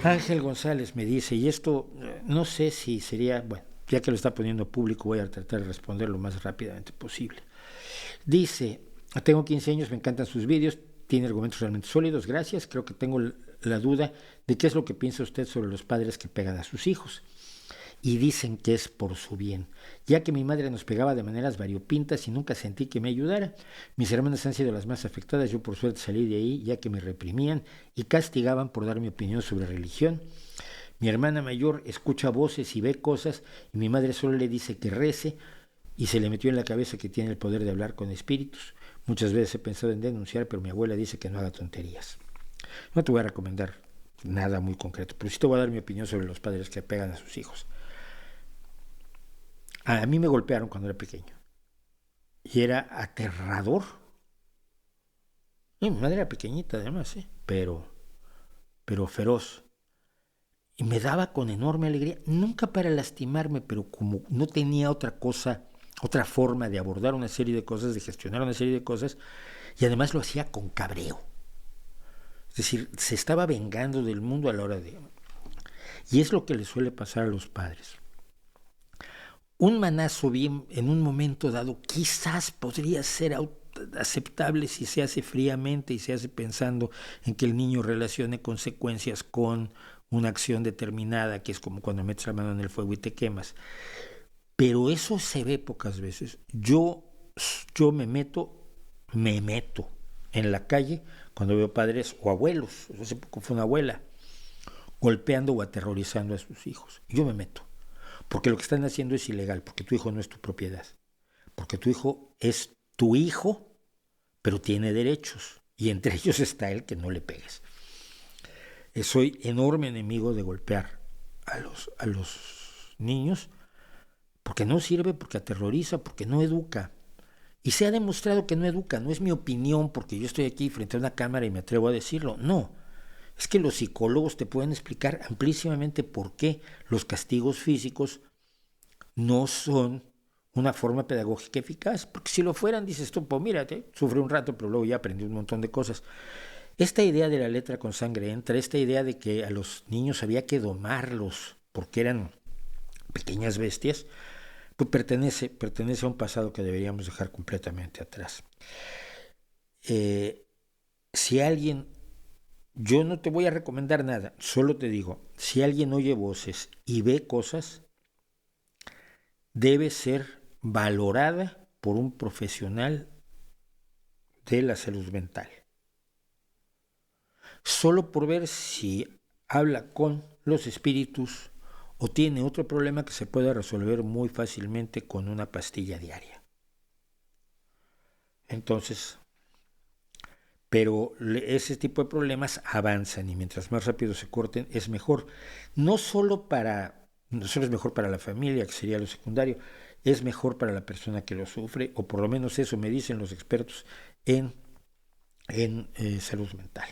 Ángel González me dice, y esto no sé si sería, bueno, ya que lo está poniendo público, voy a tratar de responder lo más rápidamente posible. Dice, tengo 15 años, me encantan sus vídeos, tiene argumentos realmente sólidos, gracias. Creo que tengo la duda de qué es lo que piensa usted sobre los padres que pegan a sus hijos. Y dicen que es por su bien, ya que mi madre nos pegaba de maneras variopintas y nunca sentí que me ayudara. Mis hermanas han sido las más afectadas, yo por suerte salí de ahí, ya que me reprimían y castigaban por dar mi opinión sobre religión. Mi hermana mayor escucha voces y ve cosas, y mi madre solo le dice que rece, y se le metió en la cabeza que tiene el poder de hablar con espíritus. Muchas veces he pensado en denunciar, pero mi abuela dice que no haga tonterías. No te voy a recomendar nada muy concreto, pero sí te voy a dar mi opinión sobre los padres que pegan a sus hijos. A mí me golpearon cuando era pequeño y era aterrador. Y mi madre era pequeñita además, pero feroz. Y me daba con enorme alegría, nunca para lastimarme, pero como no tenía otra cosa, otra forma de abordar una serie de cosas, de gestionar una serie de cosas, y además lo hacía con cabreo. Es decir, se estaba vengando del mundo a la hora de... Y es lo que le suele pasar a los padres. Un manazo bien en un momento dado quizás podría ser aceptable si se hace fríamente y se hace pensando en que el niño relacione consecuencias con una acción determinada, que es como cuando metes la mano en el fuego y te quemas. Pero eso se ve pocas veces. Yo me meto en la calle cuando veo padres o abuelos, hace poco fue una abuela, golpeando o aterrorizando a sus hijos. Yo me meto. Porque lo que están haciendo es ilegal, porque tu hijo no es tu propiedad. Porque tu hijo es tu hijo, pero tiene derechos. Y entre ellos está el que no le pegues. Soy enorme enemigo de golpear a los niños, porque no sirve, porque aterroriza, porque no educa. Y se ha demostrado que no educa, no es mi opinión, porque yo estoy aquí frente a una cámara y me atrevo a decirlo. No, es que los psicólogos te pueden explicar amplísimamente por qué los castigos físicos no son una forma pedagógica eficaz, porque si lo fueran, dices tú, pues mírate, sufre un rato, pero luego ya aprendí un montón de cosas. Esta idea de la letra con sangre entra, esta idea de que a los niños había que domarlos porque eran pequeñas bestias, pues pertenece a un pasado que deberíamos dejar completamente atrás. Si alguien, yo no te voy a recomendar nada, solo te digo, si alguien oye voces y ve cosas, debe ser valorada por un profesional de la salud mental. Solo por ver si habla con los espíritus o tiene otro problema que se pueda resolver muy fácilmente con una pastilla diaria. Entonces, pero ese tipo de problemas avanzan y mientras más rápido se corten es mejor. No solo es mejor para la familia, que sería lo secundario, es mejor para la persona que lo sufre, o por lo menos eso me dicen los expertos en salud mental.